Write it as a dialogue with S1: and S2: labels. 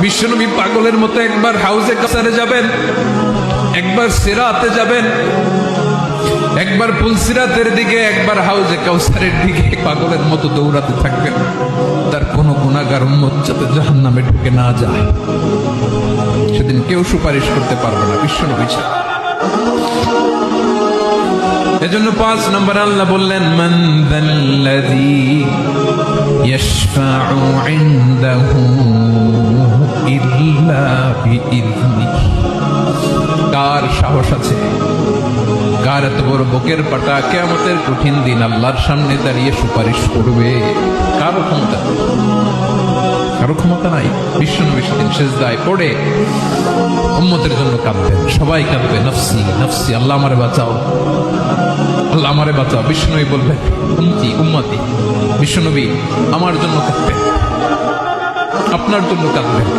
S1: বিশ্বনবী পাগলের মতো একবার হাউজে কাসারে যাবেন, একবার সিরাতে যাবেন, একবার পুলসিরাতের দিকে, একবার হাউজে কাউসারের দিকে পাগলের মতো দৌড়াতে থাকবেন। তার কোনো গুনাহগার উম্মত যাতে জাহান্নামে ঢুকে না যায়, সেদিন কেউ সুপারিশ করতে পারবে না বিশ্বনবী ছাড়া। এজন্য 5 নম্বর আল্লাহ বললেন, মান যাল্লাযী ইয়াশফাউ ইনদাহু ইল্লা বিইযনিহি। কার সাহস আছে, কার এত বড় বুকের পাটা কিয়ামতের কঠিন দিন আল্লাহর সামনে দাঁড়িয়ে সুপারিশ করবে? কারো ক্ষমতা, কারো ক্ষমতা নাই। বিশ্বনবী সেদিন সিজদায় পড়ে উম্মতের জন্য কাঁদবেন, সবাই কাঁদবে, নফসি নফসি, আল্লাহ আমারে বাঁচাও, আল্লাহ আমারে বাঁচাও। বিশ্বনবী বলবেন, উম্মতি উম্মতি। বিশ্বনবী আমার জন্য কাঁদবেন, আপনার জন্য কাঁদবেন।